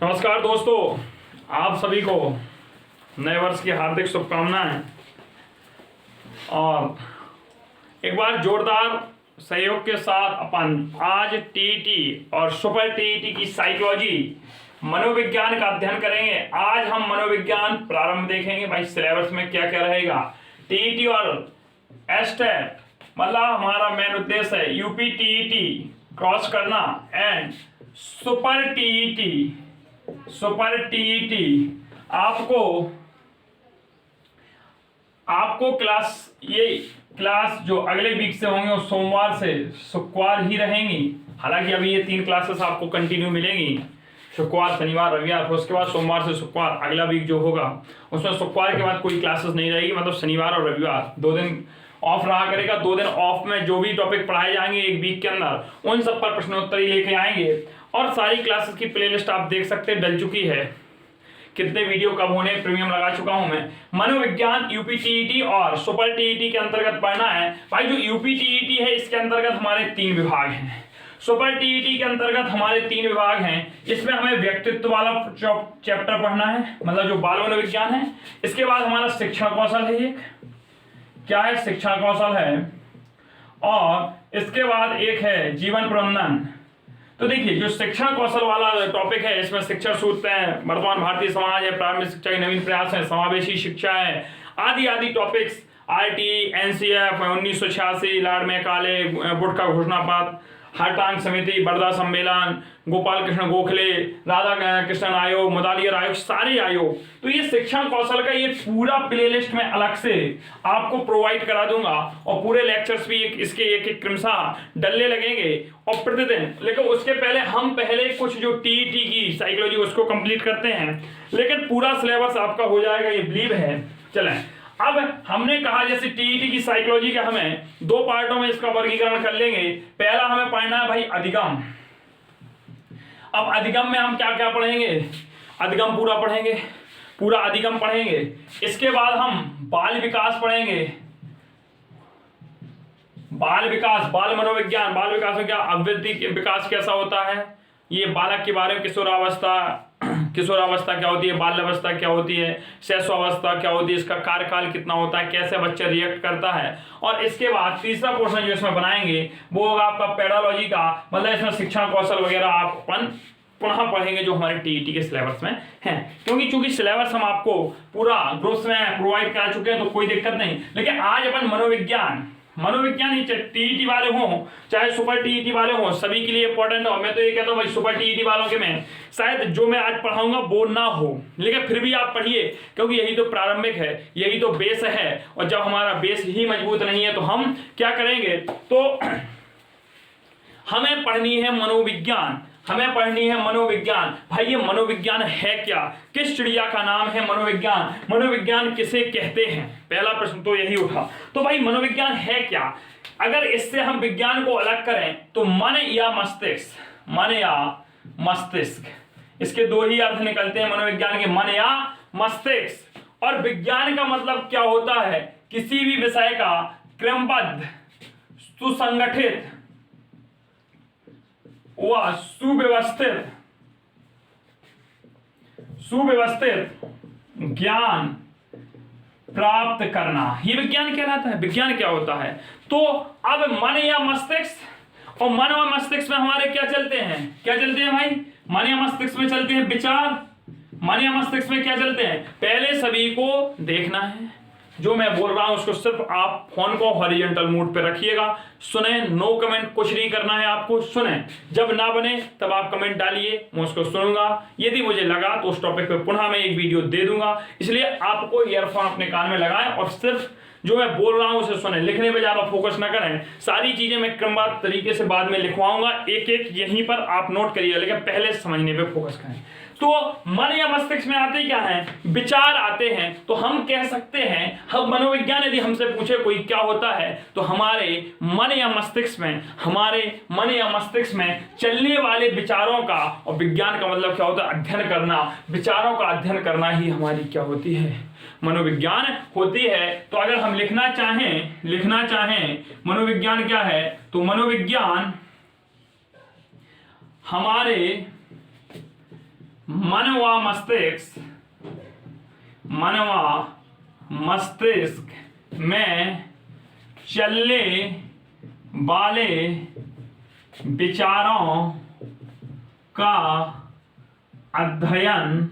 नमस्कार दोस्तों, आप सभी को नए वर्ष की हार्दिक शुभकामनाएं। और एक बार जोरदार सहयोग के साथ अपन आज टीईटी और सुपर टीईटी की साइकोलॉजी मनोविज्ञान का अध्ययन करेंगे। आज हम मनोविज्ञान प्रारंभ देखेंगे। भाई सिलेबस में क्या क्या रहेगा। टीईटी और एस्टेट मतलब हमारा मेन उद्देश्य है यूपी टीईटी क्रॉस करना एंड सुपर टीईटी आपको क्लास जो अगले वीक से होंगे वो सोमवार से शुक्रवार ही रहेंगी। हालांकि अभी ये 3 क्लासेस आपको कंटिन्यू मिलेंगी, शुक्रवार शनिवार रविवार। फिर उसके बाद सोमवार से शुक्रवार अगला वीक जो होगा उसमें शुक्रवार के बाद कोई क्लासेस नहीं रहेगी। मतलब शनिवार और रविवार 2 दिन ऑफ रहा करेगा। 2 दिन ऑफ में जो भी टॉपिक पढ़ाए जाएंगे एक वीक के अंदर उन सब पर प्रश्नोत्तरी लेके आएंगे। और सारी क्लासेस की प्लेलिस्ट आप देख सकते हैं, डल चुकी है। कितने वीडियो कब होने प्रीमियम लगा चुका हूं मैं। मनोविज्ञान यूपी टीईटी और सुपर टीईटी के अंतर्गत पढ़ना है। भाई जो यूपी टीईटी है इसके अंतर्गत हमारे 3 विभाग हैं। सुपर टीईटी के अंतर्गत हमारे 3 विभाग हैं। इसमें हमें व्यक्तित्व वाला चैप्टर पढ़ना है, मतलब जो बाल मनोविज्ञान है। इसके बाद हमारा शिक्षण कौशल है। एक क्या है, शिक्षण कौशल है। और इसके बाद एक है जीवन प्रबंधन। तो देखिए जो शिक्षण कौशल वाला टॉपिक है इसमें शिक्षण सूत्र हैं, वर्तमान भारतीय समाज है, प्रारंभिक शिक्षा के नवीन प्रयास है, समावेशी शिक्षा है, आदि topics. RT, NCF, 1986, Lord Macaulay, would का घोषणा पत्र, हरटांग समिति, बर्दा सम्मेलन, गोपाल कृष्ण गोखले, राधा कृष्णन आयोग, मुदालियर आयोग, सारे आयोग। तो ये शिक्षण कौशल का ये पूरा प्लेलिस्ट में अलग से आपको प्रोवाइड करा दूंगा। और पूरे लेक्चर्स भी इसके एक क्रमशः डलने लगेंगे और प्रतिदिन। लेकिन उसके पहले हम कुछ जो टीईटी की साइकोलॉजी उसको कंप्लीट करते हैं। लेकिन पूरा सिलेबस आपका हो जाएगा ये बिलीव है। चलें, अब हमने कहा जैसे टीईटी की साइकोलॉजी का हमें 2 पार्टों में इसका वर्गीकरण कर लेंगे। पहला हमें पढ़ना है भाई अधिगम। अब अधिगम में हम क्या क्या पढ़ेंगे, अधिगम पूरा पढ़ेंगे, पूरा अधिगम पढ़ेंगे। इसके बाद हम बाल विकास पढ़ेंगे। बाल विकास, बाल मनोविज्ञान, बाल विकास में क्या अवधि विकास कैसा होता है, ये बालक के बारे में किशोरावस्था क्या होती है, बाल्यावस्था क्या होती है, शैशवावस्था क्या होती है, इसका कार्यकाल कितना होता है, कैसे बच्चा रिएक्ट करता है। और इसके बाद तीसरा पोर्शन जो इसमें बनाएंगे वो होगा आपका पेडालॉजी का, मतलब इसमें शिक्षण कौशल वगैरह आप पुनः पढ़ेंगे जो हमारे टीईटी के सिलेबस में है। क्योंकि चूंकि सिलेबस हम आपको पूरा ग्रुप्स में प्रोवाइड करा चुके हैं तो कोई दिक्कत नहीं। लेकिन आज अपन मनोविज्ञान ही टीईटी वाले हों चाहे सुपर टीईटी वाले हों सभी के लिए इंपॉर्टेंट हो। मैं तो ये कहता हूँ भाई सुपर टीईटी वालों के में शायद जो मैं आज पढ़ाऊंगा वो ना हो, लेकिन फिर भी आप पढ़िए क्योंकि यही तो प्रारंभिक है, यही तो बेस है। और जब हमारा बेस ही मजबूत नहीं है तो हम क्या करेंगे। तो हमें पढ़नी है मनोविज्ञान, हमें पढ़नी है मनोविज्ञान। भाई ये मनोविज्ञान है क्या, किस चिड़िया का नाम है मनोविज्ञान, मनोविज्ञान किसे कहते हैं, पहला प्रश्न तो यही उठा। तो भाई मनोविज्ञान है क्या। अगर इससे हम विज्ञान को अलग करें तो मन या मस्तिष्क, इसके 2 ही अर्थ निकलते हैं मनोविज्ञान के, मन या मस्तिष्क। और विज्ञान का मतलब क्या होता है, किसी भी विषय का क्रमबद्ध, सुसंगठित व सुव्यवस्थित ज्ञान प्राप्त करना, ये विज्ञान कहलाता है। विज्ञान क्या होता है। तो अब मन या मस्तिष्क, और मन और मस्तिष्क में हमारे क्या चलते हैं भाई, मन या मस्तिष्क में चलते हैं विचार। मन या मस्तिष्क में क्या चलते हैं, पहले सभी को देखना है। जो मैं बोल रहा हूं उसको सिर्फ आप फोन को हॉरिजॉन्टल मोड पे रखिएगा, सुने, नो कमेंट, कुछ नहीं करना है आपको, सुने। जब ना बने तब आप कमेंट डालिए, मैं उसको सुनूंगा। यदि मुझे लगा तो उस टॉपिक पे पुनः मैं एक वीडियो दे दूंगा। इसलिए आपको ईयरफोन अपने कान में लगाएं और सिर्फ जो मैं बोल रहा हूं उसे सुने, लिखने पे ज्यादा फोकस ना करें। सारी चीजें मैं क्रमबद्ध तरीके से बाद में लिखवाऊंगा, एक यहीं पर आप नोट करिए, लेकिन पहले समझने पे फोकस करें। तो मन या मस्तिष्क में आते क्या हैं, विचार आते हैं। तो हम कह सकते हैं, हम मनोविज्ञान यदि हमसे पूछे कोई क्या होता है तो हमारे मन या मस्तिष्क में चलने वाले विचारों का, और विज्ञान का मतलब क्या होता है, अध्ययन करना, विचारों का अध्ययन करना ही हमारी क्या होती है, मनोविज्ञान होती है। तो अगर हम लिखना चाहें मनोविज्ञान क्या है, तो मनोविज्ञान हमारे मन व मस्तिष्क में चलने वाले विचारों का अध्ययन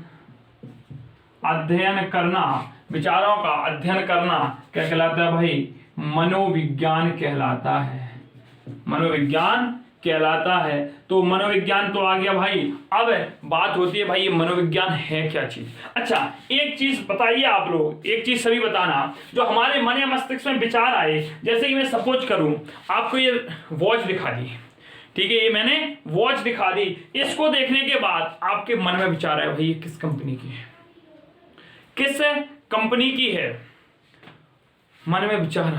करना, विचारों का अध्ययन करना क्या कहलाता है भाई? मनोविज्ञान कहलाता है, मनोविज्ञान कहलाता है। तो मनोविज्ञान तो आ गया भाई। अब बात होती है भाई ये मनोविज्ञान है क्या चीज? अच्छा, एक चीज बताइए आप लोग, एक चीज सभी बताना, जो हमारे मन या मस्तिष्क में विचार आए, जैसे कि मैं सपोज करूं आपको ये वॉच दिखा दी, ठीक है, ये मैंने वॉच दिखा दी, इसको देखने के बाद आपके मन में विचार आया भाई ये किस कंपनी की है, किस कंपनी की है, मन में विचार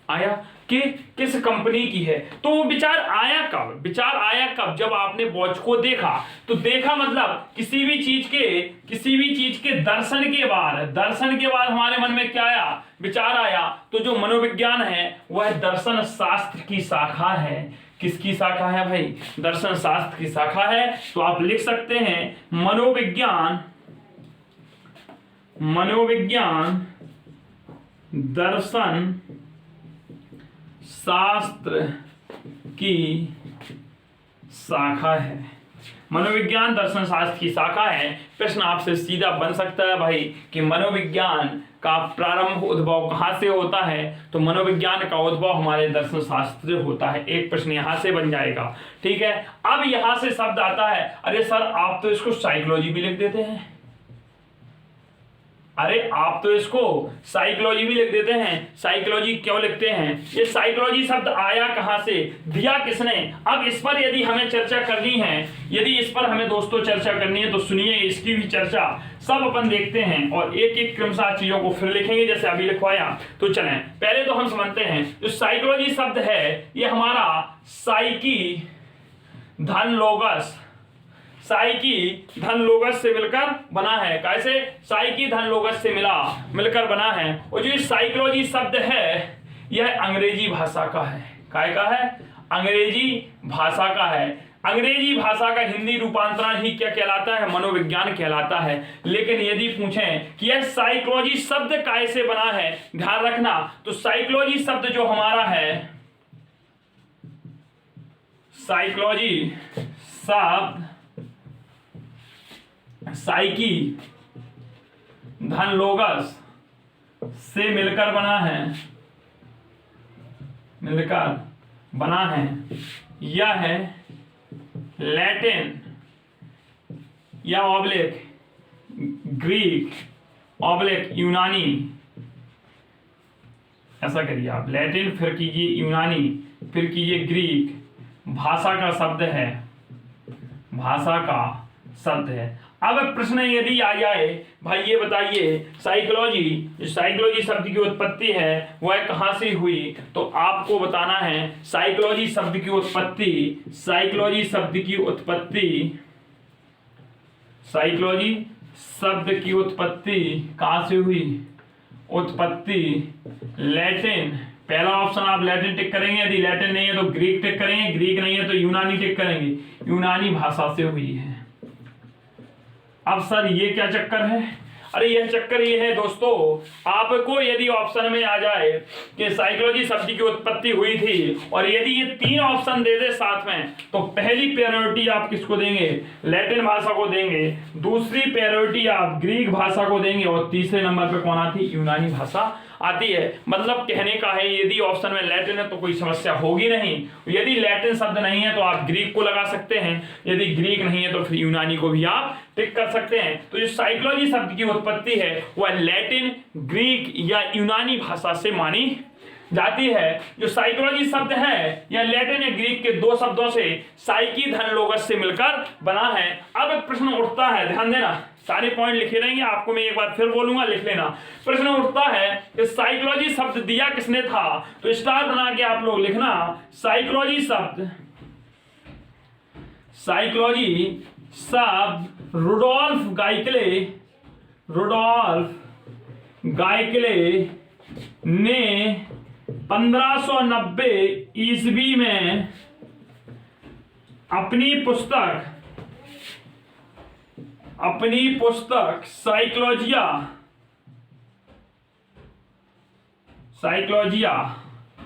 आया कि किस कंपनी की है। तो वो विचार आया कब? विचार आया कब? जब आपने वॉच को देखा। तो देखा मतलब किसी भी चीज के दर्शन के बाद हमारे मन में क्या आया? विचार आया। तो जो मनोविज्ञान है वह दर्शन शास्त्र की शाखा है। किसकी शाखा है भाई? दर्शन शास्त्र की शाखा है। तो आप लिख सकते हैं मनोविज्ञान दर्शन शास्त्र की शाखा है। मनोविज्ञान दर्शन शास्त्र की शाखा है। प्रश्न आपसे सीधा बन सकता है भाई कि मनोविज्ञान का प्रारंभ उद्भव कहाँ से होता है? तो मनोविज्ञान का उद्भव हमारे दर्शन शास्त्र से होता है। एक प्रश्न यहां से बन जाएगा, ठीक है। अब यहां से शब्द आता है, अरे सर आप तो इसको साइकोलॉजी भी लिख देते हैं, अरे आप तो इसको साइकोलॉजी भी लिख देते हैं। साइकोलॉजी क्यों लिखते हैं? ये साइकोलॉजी शब्द आया कहां से, दिया किसने? अब इस पर यदि हमें चर्चा करनी है, यदि इस पर हमें दोस्तों चर्चा करनी है तो सुनिए, इसकी भी चर्चा सब अपन देखते हैं और एक एक क्रमशः चीजों को फिर लिखेंगे जैसे अभी लिखवाया। तो चलें, पहले तो हम समझते हैं जो साइकोलॉजी शब्द है ये हमारा साइकी धन लोगस से मिलकर बना है। कैसे? साइकी धन लोगस से मिलकर बना है। और जो साइकोलॉजी शब्द है यह अंग्रेजी भाषा का है। काय का है? अंग्रेजी भाषा का है। अंग्रेजी भाषा का हिंदी रूपांतरण ही क्या कहलाता है? मनोविज्ञान कहलाता है। लेकिन यदि पूछें कि यह साइकोलॉजी शब्द कैसे बना है, ध्यान रखना, तो साइकोलॉजी शब्द जो हमारा है, साइकोलॉजी शब्द साइकी धन लोगस से मिलकर बना है। यह है लैटिन या ऑब्लिक ग्रीक ऑब्लिक यूनानी, ऐसा करिए आप, लैटिन फिर कीजिए यूनानी फिर कीजिए ग्रीक, भाषा का शब्द है, भाषा का शब्द है। अब प्रश्न यदि आ जाए भाई ये बताइए साइकोलॉजी शब्द की उत्पत्ति है वह कहां से हुई? तो आपको बताना है साइकोलॉजी शब्द की उत्पत्ति कहां से हुई? उत्पत्ति लैटिन, पहला ऑप्शन आप लैटिन टिक करेंगे, यदि लैटिन नहीं है तो ग्रीक टिक करेंगे, ग्रीक नहीं है तो यूनानी टिक करेंगे, यूनानी भाषा से हुई है। अब सर ये क्या चक्कर है? अरे यह चक्कर ये है दोस्तों, आपको यदि ऑप्शन में आ जाए कि साइकोलॉजी शब्द की उत्पत्ति हुई थी और यदि ये तीन ऑप्शन दे दे साथ में, तो पहली प्रायोरिटी आप किसको देंगे? लैटिन भाषा को देंगे, दूसरी प्रायोरिटी आप ग्रीक भाषा को देंगे और तीसरे नंबर पे कौन आती? यूनानी भाषा आती है। मतलब कहने का है यदि ऑप्शन में लैटिन है तो कोई समस्या होगी नहीं, यदि लैटिन शब्द नहीं है तो आप ग्रीक को लगा सकते हैं, यदि ग्रीक नहीं है तो फिर यूनानी को भी आप टिक कर सकते हैं। तो जो साइकोलॉजी शब्द की उत्पत्ति है वह लैटिन, ग्रीक या यूनानी भाषा से मानी जाती है। जो साइकोलॉजी शब्द है यह लैटिन या ग्रीक के दो शब्दों से साइकी धन लोगस से मिलकर बना है। अब प्रश्न उठता है, ध्यान देना, सारे पॉइंट लिखे रहेंगे, आपको मैं एक बार फिर बोलूंगा, लिख लेना। प्रश्न उठता है कि साइकोलॉजी शब्द दिया किसने था? तो स्टार बना के आप लोग लिखना, साइकोलॉजी शब्द रुडोल्फ गाइकले ने 1590 ईस्वी में अपनी पुस्तक अपनी पुस्तक साइकोलॉजिया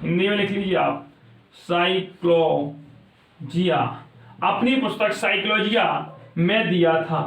हिंदी में लिख लीजिए आप, साइकोलॉजिया, अपनी पुस्तक साइकोलॉजिया में दिया था।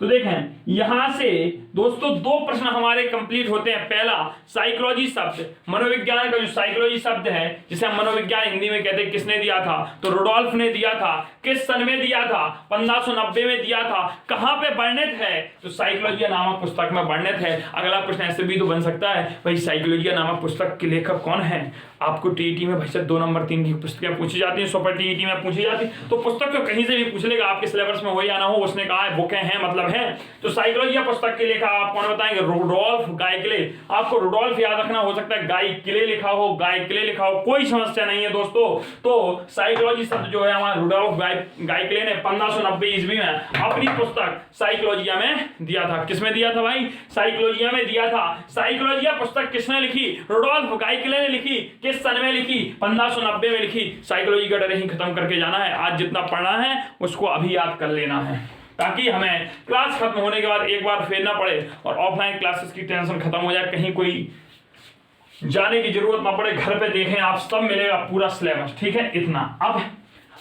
तो देखें यहां से दोस्तों दो प्रश्न हमारे कंप्लीट होते हैं। पहला, साइकोलॉजी शब्द, मनोविज्ञान का जो साइकोलॉजी शब्द है जिसे हम मनोविज्ञान हिंदी में कहते हैं, किसने दिया था? तो रुडोल्फ ने दिया था। किस सन में दिया था? 1590 में दिया था। कहां पे वर्णित है? तो साइकोलॉजिया नामक पुस्तक में वर्णित है। अगला प्रश्न ऐसे भी तो बन सकता है, भाई साइकोलॉजिया नामक पुस्तक के लेखक कौन है? आपको टीईटी में भाई 2 नंबर 3 की पुस्तकें पूछी जाती हैं, सुपर टीईटी में पूछी जाती, तो पुस्तक तो कहीं से भी पूछ लेगा, आपके सिलेबस में हो या ना हो, उसने कहा है बुकें हैं मतलब है। तो साइकोलॉजिया पुस्तक के लेखक आप कौन बताएंगे? रुडोल्फ गाइकले। आपको रुडोल्फ याद रखना, हो सकता है गाइकले लिखा हो, गाइकले लिखा हो, कोई समस्या नहीं है दोस्तों। तो साइकोलॉजी शब्द जो है हमारा रुडोल्फ गाइकले ने 1590 ईस्वी में अपनी पुस्तक साइकोलॉजिया में दिया था। किसमें दिया था भाई? साइकोलॉजिया में दिया था। साइकोलॉजिया पुस्तक किसने लिखी? रुडोल्फ गाइकले ने लिखी। किस सन में लिखी? 1590 में लिखी। साइकोलॉजी का डर ही खत्म करके जाना है। आज जितना पढ़ना है उसको अभी याद कर लेना है, ताकि हमें क्लास खत्म होने के बाद एक बार फेरना पड़े और ऑफलाइन क्लासेस की टेंशन खत्म हो जाए, कहीं कोई जाने की जरूरत ना पड़े, घर पे देखें आप, सब मिलेगा पूरा सिलेबस। ठीक है, इतना। अब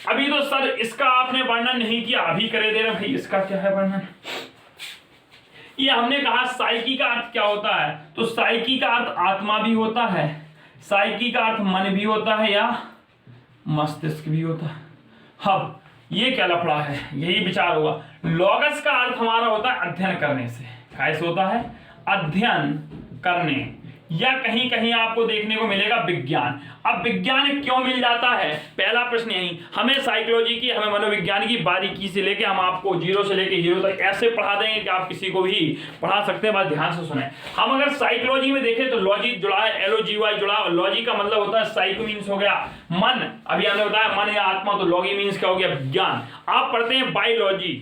अभी तो सर इसका आपने वर्णन नहीं किया, अभी करे दे रहे भाई, इसका क्या है वर्णन? ये हमने कहा साइकी का अर्थ क्या होता है? तो साइकी का अर्थ आत्मा भी होता है, साइकी का अर्थ मन भी होता है या मस्तिष्क भी होता है। अब ये क्या लफड़ा है, यही विचार होगा। लॉगस का अर्थ हमारा होता है अध्ययन करने से। कैसे होता है? अध्ययन करने, या कहीं कहीं आपको देखने को मिलेगा विज्ञान। अब विज्ञान क्यों मिल जाता है? पहला प्रश्न यही। हमें साइकोलॉजी की, हमें मनोविज्ञान की बारीकी से लेके हम आपको 0 से लेके हीरो तक ऐसे पढ़ा देंगे कि आप किसी को भी पढ़ा सकते हैं। बात ध्यान से सुने। हम अगर साइकोलॉजी में देखें तो लॉजी जुड़ा है, LOGY जुड़ा है। लॉजी का मतलब होता है साइको मीन्स हो गया मन, अभी हमने बताया मन या आत्मा, तो लॉगी मीन्स क्या हो गया? विज्ञान। आप पढ़ते हैं बायोलॉजी,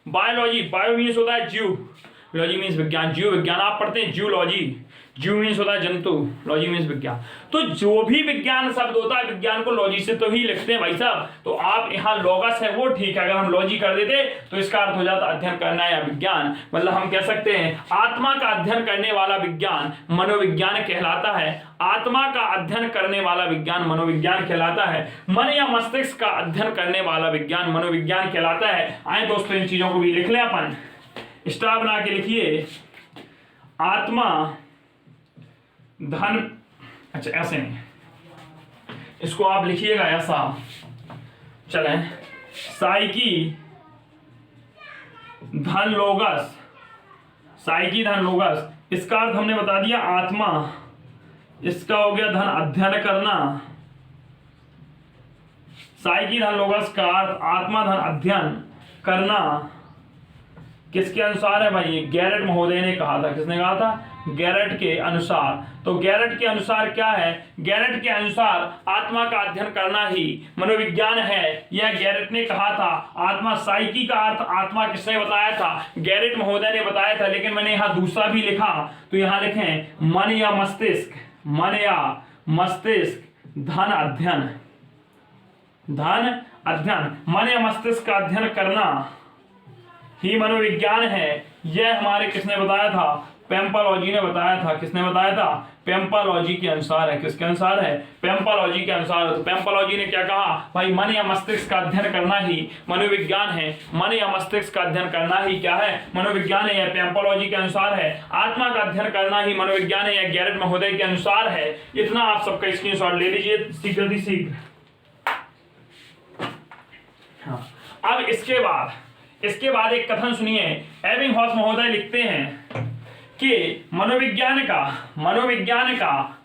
बायो मीन्स होता है जीव, लॉजी मीन्स विज्ञान, जीव विज्ञान। आप पढ़ते हैं जूलॉजी, जीव मीन्स होता है जंतु, लॉजी मीन्स विज्ञान। तो जो भी विज्ञान शब्द होता है विज्ञान को लॉजी से तो ही लिखते हैं भाई साहब। तो आप यहाँ लॉगस है वो ठीक है, अगर हम लॉजी कर देते तो इसका अर्थ हो जाता अध्ययन करना या विज्ञान। मतलब हम कह सकते हैं आत्मा का अध्ययन करने वाला विज्ञान मनोविज्ञान कहलाता है। आत्मा का अध्ययन करने वाला विज्ञान मनोविज्ञान कहलाता है। मन या मस्तिष्क का अध्ययन करने वाला विज्ञान मनोविज्ञान कहलाता है। आए दोस्तों इन चीजों को भी लिख लें अपन, स्टार बना के लिखिए। आत्मा धन, अच्छा ऐसे नहीं, इसको आप लिखिएगा ऐसा, चलें, साइकी धन लोगस, साइकी धन लोगस, इसका अर्थ हमने बता दिया आत्मा, इसका हो गया धन अध्ययन करना। साइकी धन लोगस का अर्थ आत्मा धन अध्ययन करना किसके अनुसार है भाई? गैरेट महोदय ने कहा था। किसने कहा था? गैरेट के अनुसार। तो गैरेट के अनुसार क्या है? गैरेट के अनुसार आत्मा का अध्ययन करना ही मनोविज्ञान है, यह गैरेट ने कहा था। आत्मा, साइकी का अर्थ आत्मा किसने बताया था? गैरेट महोदय ने बताया था। लेकिन मैंने यहाँ दूसरा भी लिखा, तो यहाँ लिखें मन या मस्तिष्क, मन या मस्तिष्क धन अध्ययन, धन अध्ययन, मन या मस्तिष्क का अध्ययन करना ही मनोविज्ञान है। यह हमारे किसने बताया था? पेम्पालॉजी ने बताया था। किसने बताया था? पेम्पालॉजी के अनुसार है। किसके अनुसार है? पेम्पालॉजी के अनुसार। तो पेम्पालॉजी ने क्या कहा भाई? मन या मस्तिष्क का अध्ययन करना ही मनोविज्ञान है। मन या मस्तिष्क का अध्ययन करना ही क्या है? मनोविज्ञान है। यह पेम्पालॉजी के अनुसार है। आत्मा का अध्ययन करना ही मनोविज्ञान है, यह गैरेट महोदय के अनुसार है। इतना आप सबका स्क्रीनशॉट ले लीजिए शीघ्र। हाँ, अब इसके बाद एक कथन सुनिए। एबिंगहॉस महोदय लिखते हैं कि मनोविज्ञान का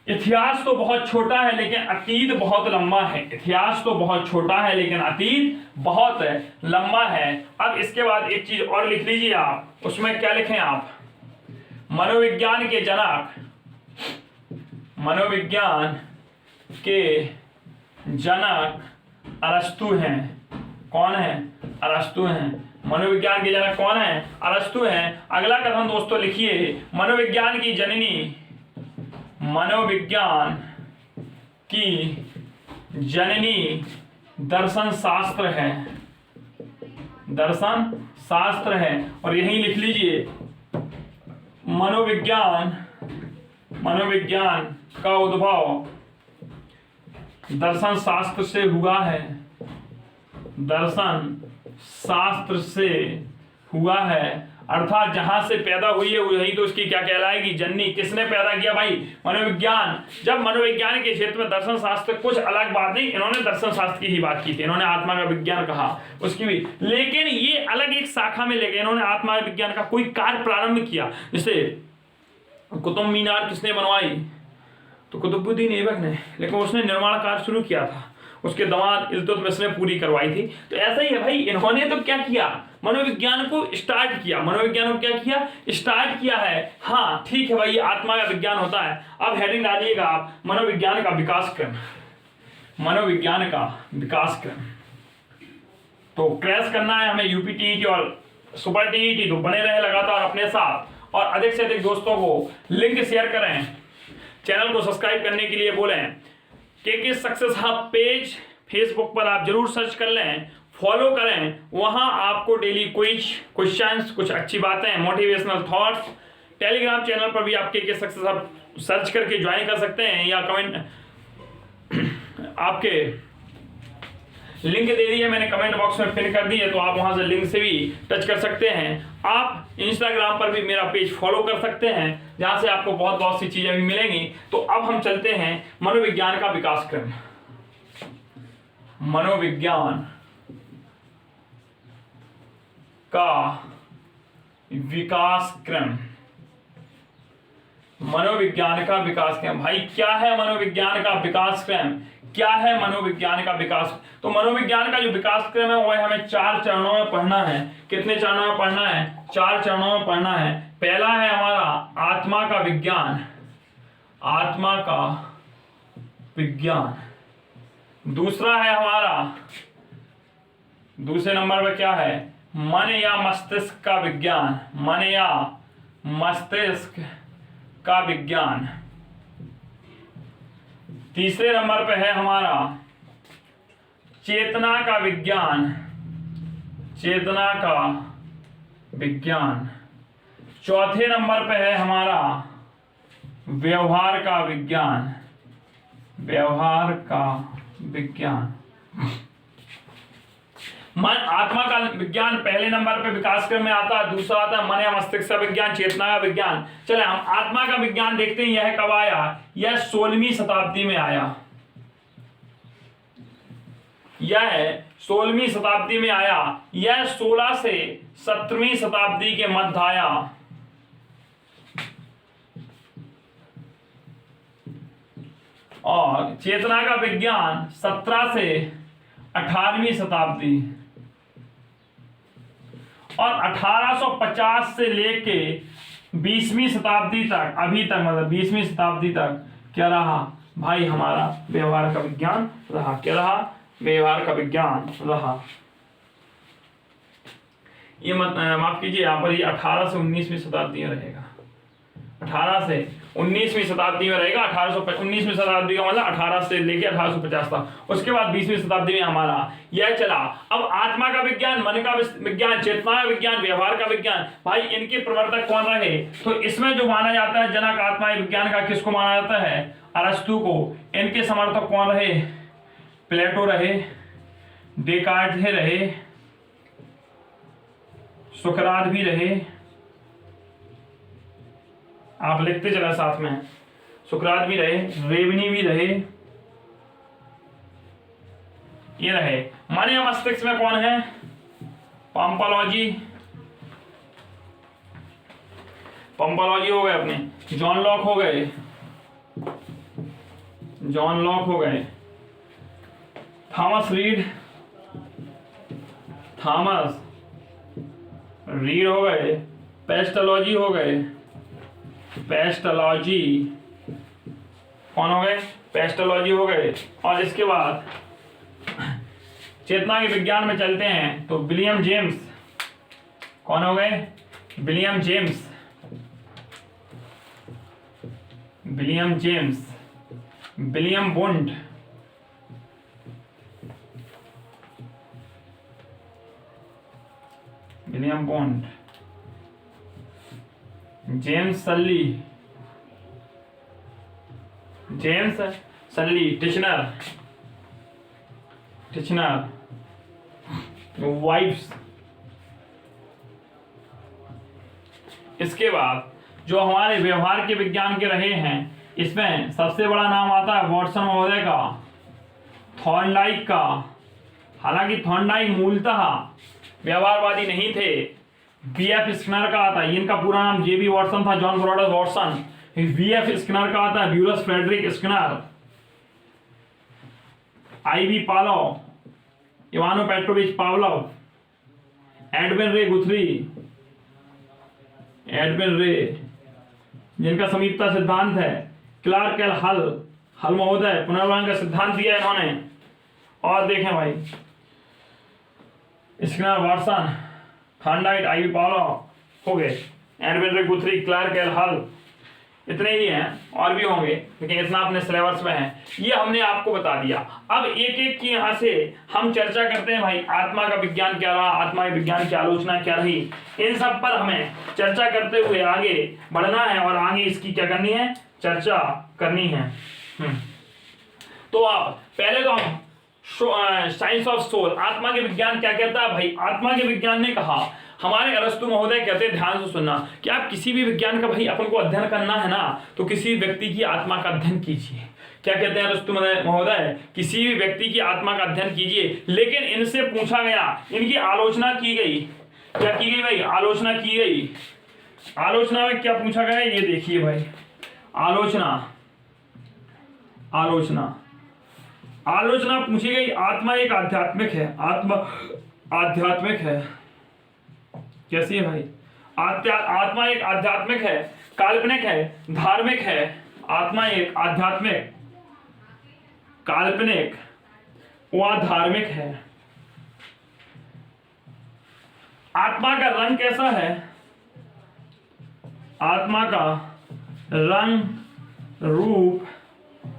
इतिहास तो बहुत छोटा है लेकिन अतीत बहुत लंबा है। इतिहास तो बहुत छोटा है लेकिन अतीत बहुत लंबा है। अब इसके बाद एक चीज और लिख लीजिए आप, उसमें क्या लिखें आप? मनोविज्ञान के जनक अरस्तु हैं। कौन है? अरस्तु हैं। मनोविज्ञान के जनक कौन है? अरस्तु हैं। अगला कथन दोस्तों लिखिए, मनोविज्ञान की जननी दर्शन शास्त्र है। दर्शन शास्त्र है। और यही लिख लीजिए मनोविज्ञान का उद्भव दर्शन शास्त्र से हुआ है, दर्शन शास्त्र से हुआ है, अर्थात जहां से पैदा हुई है वही तो उसकी क्या कहलाएगी, जननी। किसने पैदा किया भाई, मनोविज्ञान। जब मनोविज्ञान के क्षेत्र में दर्शन शास्त्र कुछ अलग बात नहीं, इन्होंने दर्शन शास्त्र की ही बात की थी, इन्होंने आत्मा का विज्ञान कहा उसकी भी, लेकिन ये अलग एक शाखा में ले गए, इन्होंने आत्मा विज्ञान का कोई कार्य प्रारंभ किया। जैसे कुतुब मीनार किसने बनवाई, तो कुतुबुद्दीन ऐबक ने, लेकिन उसने निर्माण कार्य शुरू किया था, उसके दामाद इल्तुतमिश ने पूरी करवाई थी। तो ऐसा ही है भाई, इन्होंने तो क्या किया, मनोविज्ञान को स्टार्ट किया, मनोविज्ञान को क्या किया, स्टार्ट किया है। हाँ ठीक है भाई, आत्मा का विज्ञान होता है। अब हेडिंग डालिएगा आप, मनोविज्ञान का विकास क्रम, मनोविज्ञान का विकास क्रम। तो क्रैश करना है हमें यूपीटीईटी और सुपर टीईटी, तो बने रहे लगातार अपने साथ, और अधिक से अधिक दोस्तों को लिंक शेयर करें, चैनल को सब्सक्राइब करने के लिए बोलें। के सक्सेस हब पेज फेसबुक पर आप जरूर सर्च कर लें, फॉलो करें, वहां आपको डेली क्वेश्चंस, कुछ अच्छी बातें, मोटिवेशनल थॉट्स। टेलीग्राम चैनल पर भी आप के सक्सेस हब सर्च करके ज्वाइन कर सकते हैं, या कमेंट आपके लिंक दे दी है मैंने कमेंट बॉक्स में पिन कर दी है, तो आप वहां से लिंक से भी टच कर सकते हैं। आप इंस्टाग्राम पर भी मेरा पेज फॉलो कर सकते हैं, जहां से आपको बहुत सी चीजें भी मिलेंगी। तो अब हम चलते हैं मनोविज्ञान का विकास क्रम। मनोविज्ञान का विकास क्रम, मनोविज्ञान का विकास क्रम। भाई क्या है मनोविज्ञान का विकास क्रम, क्या है मनोविज्ञान का विकास? तो मनोविज्ञान का जो विकास क्रम है वो हमें 4 चरणों में पढ़ना है। कितने चरणों में पढ़ना है? 4 चरणों में पढ़ना है। पहला है हमारा आत्मा का विज्ञान, आत्मा का विज्ञान। दूसरा है हमारा, दूसरे नंबर पर क्या है, मन या मस्तिष्क का विज्ञान, मन या मस्तिष्क का विज्ञान। तीसरे नंबर पे है हमारा चेतना का विज्ञान, चेतना का विज्ञान। चौथे नंबर पे है हमारा व्यवहार का विज्ञान, व्यवहार का विज्ञान। मन आत्मा का विज्ञान पहले नंबर पे विकास क्रम में आता है, दूसरा आता है मन या मस्तिष्क का विज्ञान, चेतना का विज्ञान। चले हम आत्मा का विज्ञान देखते हैं, यह कब आया? यह 16वीं शताब्दी में आया, यह 16वीं शताब्दी में आया। यह 16 से 17वीं शताब्दी के मध्य आया। और चेतना का विज्ञान 17 से 18वीं शताब्दी, और 1850 से लेके 20वीं शताब्दी तक, अभी तक मतलब 20वीं शताब्दी तक क्या रहा भाई? हमारा व्यवहार का विज्ञान रहा। क्या रहा? व्यवहार का विज्ञान रहा। ये मत माफ कीजिए, यहाँ पर ये 18 से 19वीं शताब्दी में रहेगा, 18 से 19वीं शताब्दी में रहेगा। 19वीं शताब्दी का मतलब 18 से लेके 1850 तक। उसके बाद 20वीं शताब्दी में हमारा यह चला। अब आत्मा का विज्ञान, मन का विज्ञान, चेतना का विज्ञान, व्यवहार का विज्ञान, भाई इनके प्रवर्तक कौन रहे? तो इसमें जो माना जाता है जनक आत्मा विज्ञान का, किसको माना जाता है? अरस्तु को। इनके समर्थक कौन रहे? प्लेटो रहे, डेकार्ट रहे, सुकरात भी रहे। आप लिखते चला साथ में, सुकरात भी रहे, रेवनी भी रहे, ये रहे। मन या मस्तिष्क में कौन है? पंपालॉजी, पंपालॉजी हो गए अपने, जॉन लॉक हो गए, जॉन लॉक हो गए, थॉमस रीड, थॉमस रीड हो गए, पेस्टोलॉजी हो गए, पेस्टोलॉजी कौन हो गए? पेस्टोलॉजी हो गए। और इसके बाद चेतना के विज्ञान में चलते हैं तो विलियम जेम्स कौन हो गए? William James, William James, William Wundt, William Bond, James Sully, James Sully, Titchener, wives. इसके बाद जो हमारे व्यवहार के विज्ञान के रहे हैं, इसमें सबसे बड़ा नाम आता है वॉटसन महोदय का, थॉर्नडाइक का। हालांकि थॉर्नडाइक मूलतः व्यवहारवादी नहीं थे, बीएफ स्किनर का आता है, इनका पूरा नाम जेबी वॉटसन था, John broader Watson. BF Skinner का आता है ब्यूरस Frederick Skinner, ivy पालोव, इवानो Petrovich Pavlov, Edwin रे गुथरी, एडविन रे जिनका समीपता सिद्धांत है, क्लार्क एल हल, हल महोदय पुनर्वसन का सिद्धांत दिया इन्होंने। और देखें भाई, Skinner, Watson, Thorndike, IV Pavlov हो गए, एडविन रे गुथरी, क्लार्क एल हल, इतने ही हैं, और भी होंगे लेकिन इतना अपने सिलेबस में है। ये हमने आपको बता दिया। अब एक एक की यहाँ से हम चर्चा करते हैं भाई, आत्मा का विज्ञान क्या रहा, आत्मा के विज्ञान की आलोचना क्या रही, इन सब पर हमें चर्चा करते हुए आगे बढ़ना है और आगे इसकी क्या करनी है, चर्चा करनी है। तो आप पहले तो हम साइंस ऑफ सोल, आत्मा के विज्ञान क्या कहता है भाई। आत्मा के विज्ञान ने कहा, हमारे अरस्तु महोदय कहते हैं, ध्यान से सुनना, कि आप किसी भी विज्ञान का भाई अपन को अध्ययन करना है ना, तो किसी व्यक्ति की आत्मा का अध्ययन कीजिए। क्या कहते हैं अरस्तु महोदय, किसी भी व्यक्ति की आत्मा का अध्ययन कीजिए। लेकिन इनसे पूछा गया, इनकी आलोचना की गई, क्या की गई भाई, आलोचना की गई। आलोचना में क्या पूछा गया, ये देखिए भाई, आलोचना पूछी गई, आत्मा एक आध्यात्मिक है, आत्मा आध्यात्मिक है, कैसी है भाई, आत्मा एक आध्यात्मिक है, काल्पनिक है, धार्मिक है। आत्मा एक आध्यात्मिक, काल्पनिक व धार्मिक है। आत्मा का रंग कैसा है, आत्मा का रंग, रूप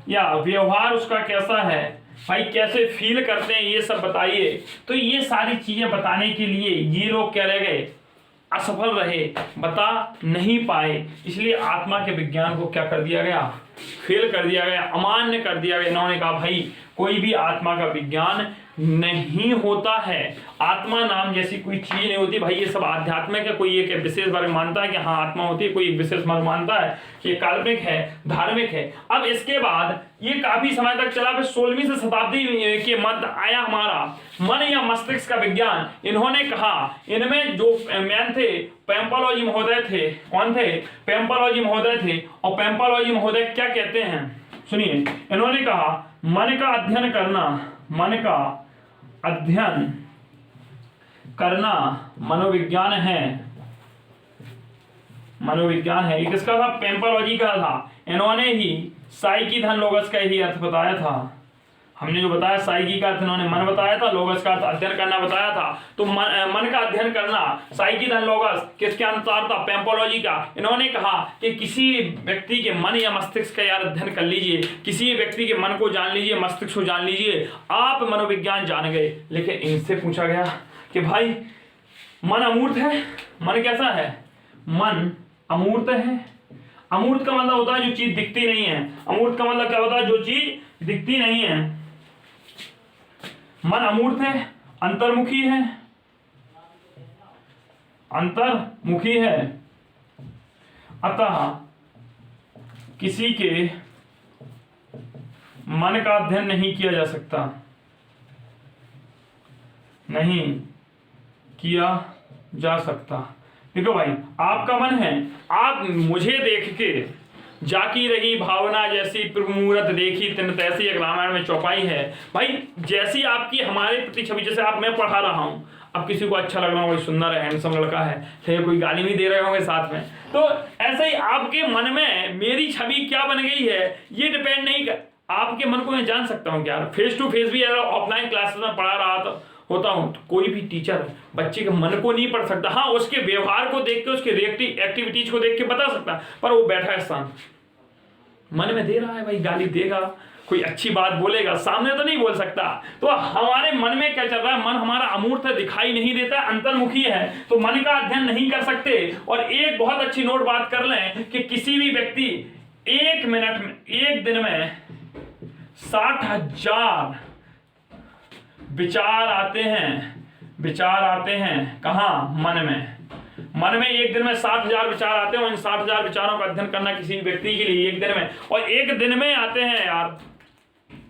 या व्यवहार उसका कैसा है भाई, कैसे फील करते हैं, ये सब बताइए। तो ये सारी चीजें बताने के लिए ये लोग क्या रह गए, असफल रहे, बता नहीं पाए। इसलिए आत्मा के विज्ञान को क्या कर दिया गया, फेल कर दिया गया, अमान्य कर दिया गया। इन्होंने कहा भाई कोई भी आत्मा का विज्ञान नहीं होता है, आत्मा नाम जैसी कोई चीज नहीं होती भाई। ये सब आध्यात्मिक है, कोई एक विशेष वर्ग मानता है कि हाँ आत्मा होती है, कोई एक विशेष वर्ग मानता है कि ये काल्पनिक है, धार्मिक है। अब इसके बाद ये काफी समय तक चला, फिर 16वीं शताब्दी के मध्य आया हमारा मन या मस्तिष्क का विज्ञान। इन्होंने कहा, इनमें जो मैन थे पैम्पालॉजी महोदय थे, कौन थे, पैम्पालॉजी महोदय थे। और पैम्पालॉजी महोदय क्या कहते हैं, सुनिए, इन्होंने कहा मन का अध्ययन करना, मन का अध्ययन करना मनोविज्ञान है, मनोविज्ञान है। ये किसका था, पैम्पालॉजी का था। इन्होंने ही साइकी धन लोगस का ही अर्थ बताया था। हमने जो बताया साइकी का अर्थ इन्होंने मन बताया था, लोगस का अर्थ अध्ययन करना बताया था। तो मन का अध्ययन करना, साइकी धन लोगस किसके अनुसार था, पैम्पालॉजी का। इन्होंने कहा कि किसी व्यक्ति के मन या मस्तिष्क का यार अध्ययन कर लीजिए, किसी व्यक्ति के मन को जान लीजिए, मस्तिष्क को जान लीजिए, आप मनोविज्ञान जान गए। लेकिन इनसे पूछा गया कि भाई मन अमूर्त है, मन कैसा है, मन अमूर्त है। अमूर्त का मतलब होता है जो चीज दिखती नहीं है, अमूर्त का मतलब क्या होता है, जो चीज दिखती नहीं है। मन अमूर्त है, अंतर्मुखी है, अंतर्मुखी है। अतः किसी के मन का अध्ययन नहीं किया जा सकता, नहीं किया जा सकता। देखो भाई, आपका मन है, आप मुझे देख के जाकी रही भावना जैसी प्रमुहूर्त देखी तिन तैसी, एक रामायण में चौपाई है भाई। जैसी आपकी हमारे प्रति छवि, जैसे आप मैं पढ़ा रहा हूं, अब किसी को अच्छा लग रहा हो, सुंदर है, हैंडसम लड़का है, फिर कोई गाली नहीं दे रहे होंगे साथ में, तो ऐसे ही आपके मन में मेरी छवि क्या बन गई है ये डिपेंड नहीं कर, आपके मन को मैं जान सकता हूँ क्या। फेस टू फेस भी अगर ऑफलाइन क्लासेस में पढ़ा रहा होता हूँ, तो कोई भी टीचर बच्चे के मन को नहीं पढ़ सकता। हाँ, उसके व्यवहार को देख के, उसके रिएक्टिव एक्टिविटीज को देख के बता सकता, पर वो बैठा है शांत, मन में दे रहा है भाई, गाली देगा, कोई अच्छी बात बोलेगा, सामने तो नहीं बोल सकता। तो हमारे मन में क्या चल रहा है, मन हमारा अमूर्त है, दिखाई नहीं देता, अंतर्मुखी है, तो मन का अध्ययन नहीं कर सकते। और एक बहुत अच्छी नोट बात कर लें कि किसी भी व्यक्ति 1 मिनट में, 1 दिन में 60,000 विचार आते हैं कहाँ, मन में। मन में 1 दिन में 60,000 विचार आते हैं। इन 60,000 विचारों का अध्ययन करना किसी व्यक्ति के लिए 1 दिन में, और 1 दिन में आते हैं यार,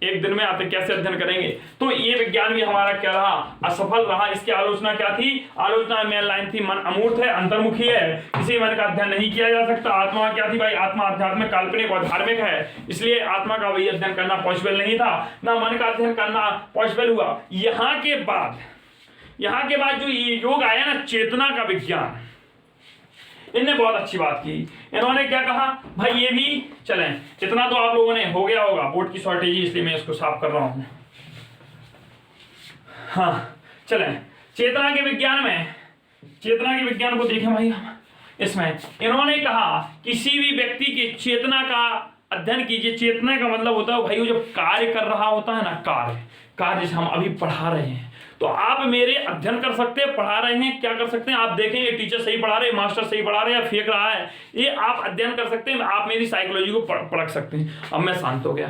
1 दिन में आते, कैसे अध्ययन करेंगे। तो ये विज्ञान भी हमारा क्या रहा, असफल रहा। इसकी आलोचना क्या थी, आलोचना मेन लाइन थी, मन अमूर्त है, अंतर्मुखी है, किसी मन का अध्ययन नहीं किया जा सकता। आत्मा क्या थी भाई, आत्मा आध्यात्मिक, काल्पनिक और धार्मिक है, इसलिए आत्मा का वही अध्ययन करना पॉसिबल नहीं था, ना मन का अध्ययन करना पॉसिबल हुआ। यहाँ के बाद जो ये योग आया ना, चेतना का विज्ञान, इनने बहुत अच्छी बात की। इन्होंने क्या कहा भाई, ये भी चलें, इतना तो आप लोगों ने हो गया होगा, बोर्ड की शॉर्टेज इसलिए मैं इसको साफ कर रहा हूं। हाँ चलें, चेतना के विज्ञान को देखें भाई हम। इसमें इन्होंने कहा किसी भी व्यक्ति की चेतना का अध्ययन कीजिए। चेतना का मतलब होता है भाई वो जब कार्य कर रहा होता है ना, कार्य जैसे हम अभी पढ़ा रहे हैं, तो आप मेरे अध्ययन कर सकते हैं, पढ़ा रहे हैं, क्या कर सकते हैं, आप देखेंगे टीचर सही पढ़ा रहे हैं, मास्टर सही पढ़ा रहे हैं या फेंक रहा है, ये आप अध्ययन कर सकते हैं, आप मेरी साइकोलॉजी को परख सकते हैं। अब मैं शांत हो गया,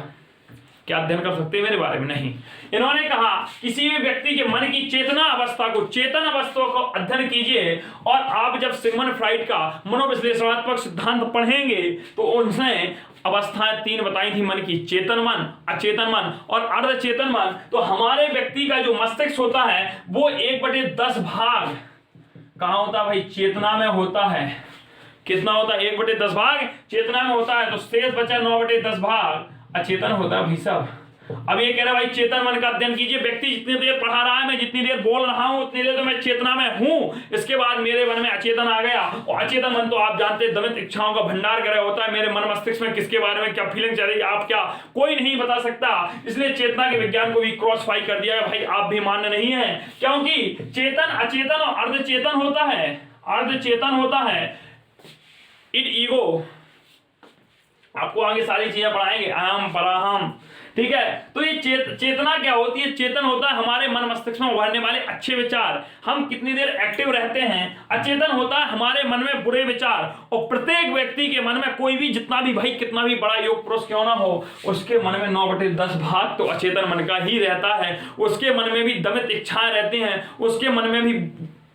क्या अध्ययन कर सकते हैं मेरे बारे में, नहीं। इन्होंने कहा किसी भी व्यक्ति के मन की चेतन अवस्था को अध्ययन कीजिए। और आप जब सिगमंड फ्राइड का मनोविश्लेषणात्मक सिद्धांत पढ़ेंगे तो उसने अवस्थाएं 3 बताई थी, मन की, चेतन मन, अचेतन मन और अर्धचेतन मन। तो हमारे व्यक्ति का जो मस्तिष्क होता है वो 1/10 भाग कहाँ होता है भाई, चेतना में होता है। कितना होता है, 1/10 भाग चेतना में होता है, तो शेष बचा 9/10 भाग अचेतन होता है भाई साहब। अब ये कह रहे भाई चेतन मन का अध्ययन कीजिए। व्यक्ति जितनी देर पढ़ा रहा है, मैं जितनी देर बोल रहा हूं उतनी देर तो मैं चेतना में हूं, इसके बाद मेरे मन में अचेतन आ गया। और अचेतन मन तो आप जानते हैं दमित इच्छाओं का भंडार ग्रह होता है। मेरे मन मस्तिष्क में किसके बारे में क्या फीलिंग चल रही है, आप क्या, कोई नहीं बता सकता। इसलिए चेतना के विज्ञान को भी क्रॉसफाई कर दिया है भाई, आप भी मान्य नहीं है, क्योंकि चेतन, अचेतन और अर्धचेतन होता है। अर्धचेतन होता है इन ईगो, आपको आगे सारी चीजें पढ़ाएंगे, अहम पराहम, ठीक है। तो ये चेतना क्या होती है, चेतन होता है हमारे मन मस्तिष्क में उभरने वाले अच्छे विचार, हम कितनी देर एक्टिव रहते हैं। अचेतन होता है हमारे मन में बुरे विचार। और प्रत्येक व्यक्ति के मन में कोई भी जितना भी भाई कितना भी बड़ा योग पुरुष क्यों ना हो, उसके मन में 9/10 भाग तो अचेतन मन का ही रहता है। उसके मन में भी दमित इच्छाएं रहती हैं, उसके मन में भी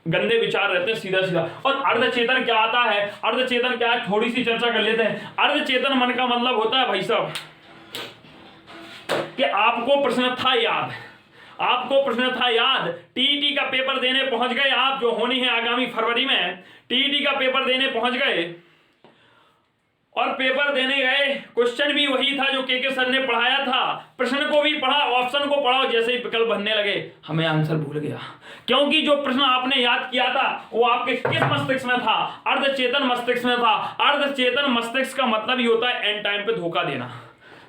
गंदे विचार रहते हैं, सीधा। और अर्धचेतन क्या आता है, अर्धचेतन क्या है, थोड़ी सी चर्चा कर लेते हैं। अर्धचेतन मन का मतलब होता है भाई साहब कि आपको प्रश्न था याद, टीईटी का पेपर देने पहुंच गए आप, जो होनी है आगामी फरवरी में, टीईटी का पेपर देने पहुंच गए और पेपर देने गए, क्वेश्चन भी वही था जो के सर ने पढ़ाया था, प्रश्न को भी पढ़ा, ऑप्शन को पढ़ा, जैसे ही विकल्प बनने लगे हमें आंसर भूल गया, क्योंकि जो प्रश्न आपने याद किया था वो आपके किस मस्तिष्क में था, अर्धचेतन मस्तिष्क में था। अर्धचेतन मस्तिष्क का मतलब ही होता है एंड टाइम पे धोखा देना।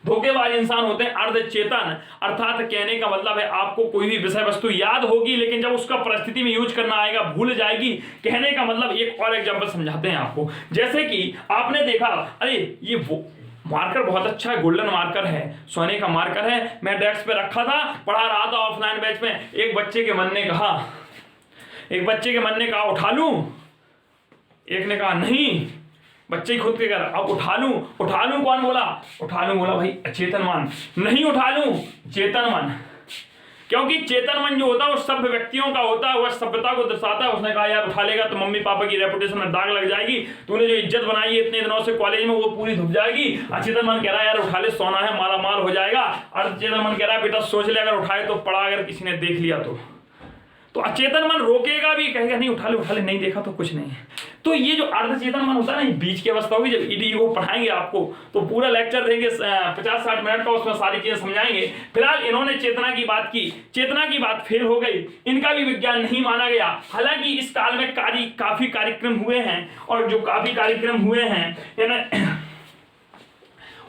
धोखेबाज इंसान होते हैं अर्धचेतन, अर्थात कहने का मतलब है आपको कोई भी विषय वस्तु याद होगी लेकिन जब उसका परिस्थिति में यूज करना आएगा भूल जाएगी। कहने का मतलब एक और एग्जांपल समझाते हैं आपको, जैसे कि आपने देखा, अरे ये वो मार्कर बहुत अच्छा है, गोल्डन मार्कर है, सोने का मार्कर है, मैं डेस्क पे रखा था, पढ़ा रहा था ऑफलाइन बैच में। एक बच्चे के मन ने कहा उठा लूं, एक ने कहा नहीं, बच्चे ही खुद के कर, अब उठा लूं कौन बोला, उठा लूं बोला भाई अचेतन मन, नहीं उठा लूं चेतन मन, क्योंकि चेतन मन जो होता है वो सभ्य व्यक्तियों का होता है, वह सभ्यता को दर्शाता है। उसने कहा यार उठा लेगा तो मम्मी पापा की रेपुटेशन में दाग लग जाएगी, तूने जो इज्जत बनाई है इतने दिनों से कॉलेज में वो पूरी धुप जाएगी। अचेतन मन कह रहा है यार उठा ले, सोना है, माला माल हो जाएगा। अर्धचेतन मन कह रहा है बेटा सोच ले, अगर उठाए तो पड़ा, अगर किसी ने देख लिया तो अचेतन मन रोकेगा भी, कहेगा नहीं उठा ले, नहीं देखा तो कुछ नहीं। तो ये जो अर्धचेतन मन होता है ना, बीच की अवस्था होगी। जब ईडी को पढ़ाएंगे आपको तो पूरा लेक्चर देंगे 50-60 मिनट का, उसमें सारी चीजें समझाएंगे। फिलहाल इन्होंने चेतना की बात की, चेतना की बात फेल हो गई, इनका भी विज्ञान नहीं माना गया। हालांकि इस काल में काफी कार्यक्रम हुए हैं, और जो काफी कार्यक्रम हुए हैं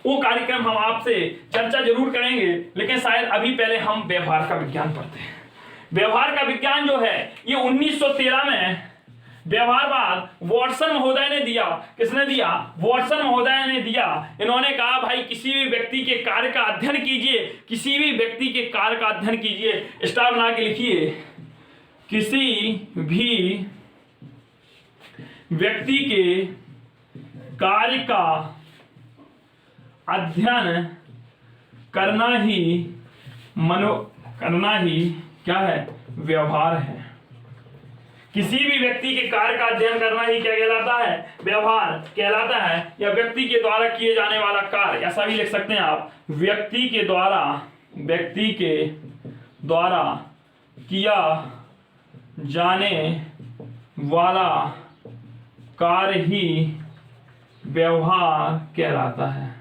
वो कार्यक्रम हम आपसे चर्चा जरूर करेंगे, लेकिन शायद अभी पहले हम व्यवहार का विज्ञान पढ़ते हैं। व्यवहार का विज्ञान जो है ये 1913 में व्यवहारवाद वॉटसन महोदय ने दिया। किसने दिया? वॉटसन महोदय ने दिया। इन्होंने कहा भाई किसी भी व्यक्ति के कार्य का अध्ययन कीजिए, किसी भी व्यक्ति के कार्य का अध्ययन कीजिए, स्टार बना के लिखिए, किसी भी व्यक्ति के कार्य का अध्ययन करना ही क्या है? व्यवहार है। किसी भी व्यक्ति के कार्य का अध्ययन करना ही क्या कहलाता है? व्यवहार कहलाता है। या व्यक्ति के द्वारा किए जाने वाला कार्य, ऐसा भी लिख सकते हैं आप, व्यक्ति के द्वारा किया जाने वाला कार्य ही व्यवहार कहलाता है।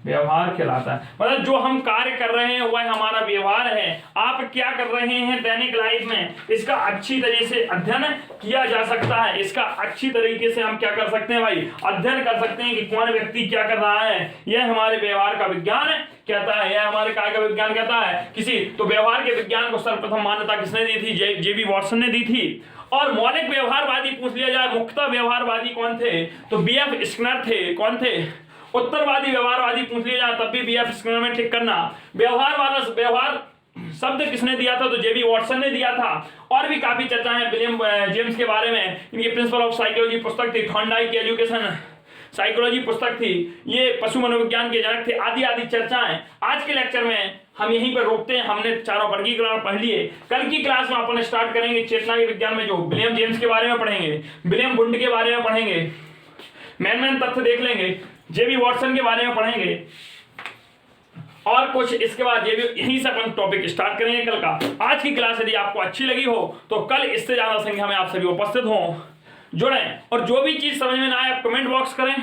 व्यवहार कहलाता है मतलब जो हम कार्य कर रहे हैं वह हमारा व्यवहार है। आप क्या कर रहे हैं दैनिक लाइफ में, इसका अच्छी तरीके से अध्ययन किया जा सकता है। इसका अच्छी तरीके से हम क्या कर सकते हैं भाई? अध्ययन कर सकते हैं कि कौन व्यक्ति क्या कर रहा है। यह हमारे व्यवहार का विज्ञान कहता है, यह हमारे कार्य का विज्ञान कहता है। तो व्यवहार के विज्ञान को सर्वप्रथम मान्यता किसने दी थी? जेबी वॉटसन ने दी थी। और मौलिक व्यवहारवादी पूछ लिया जाए, मुख्यतः व्यवहारवादी कौन थे? तो बीएफ स्किनर थे। कौन थे? उत्तरवादी व्यवहारवादी पूछ लिया जाए तब भी बीएफ स्किनर में टिक करना। व्यवहार शब्द किसने दिया था? तो जेबी वॉटसन ने दिया था। और भी काफी चर्चा है विलियम जेम्स के बारे में। इनकी प्रिंसिपल ऑफ साइकोलॉजी पुस्तक थी, थॉर्नडाइक की एजुकेशन साइकोलॉजी पुस्तक थी, ये पशु मनोविज्ञान के जनक थे, आदि चर्चाएं। आज के लेक्चर में हम यहीं पर रोकते हैं। हमने चारों वर्गीकरण पढ़ लिए। कल की क्लास में अपन स्टार्ट करेंगे चेतना के विज्ञान में, जो विलियम जेम्स के बारे में पढ़ेंगे, विलियम वुंड के बारे में पढ़ेंगे, मैन तथ्य देख लेंगे, जेबी वॉटसन के बारे में पढ़ेंगे और कुछ। इसके बाद यहीं से अपन टॉपिक स्टार्ट करेंगे कल का। आज की क्लास यदि आपको अच्छी लगी हो तो कल इससे ज्यादा संख्या में आप सभी उपस्थित हों, जुड़ें। और जो भी चीज समझ में ना आए आप कमेंट बॉक्स करें।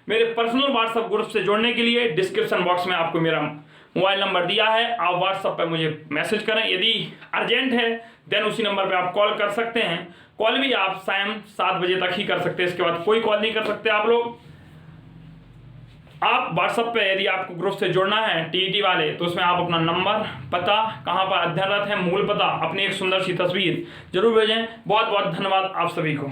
मेरे पर्सनल व्हाट्सएप ग्रुप से जुड़ने के लिए डिस्क्रिप्शन बॉक्स में आपको मेरा मोबाइल नंबर दिया है, आप व्हाट्सएप पर मुझे मैसेज करें। यदि अर्जेंट है देन उसी नंबर पे आप कॉल कर सकते हैं। कॉल भी आप शाम 7 बजे तक ही कर सकते हैं, इसके बाद कोई कॉल नहीं कर सकते आप लोग। आप व्हाट्सएप पे यदि आपको ग्रुप से जुड़ना है टीईटी वाले, तो उसमें आप अपना नंबर, पता, कहाँ पर अध्ययनरत है, मूल पता, अपनी एक सुंदर सी तस्वीर जरूर भेजें। बहुत बहुत धन्यवाद आप सभी को।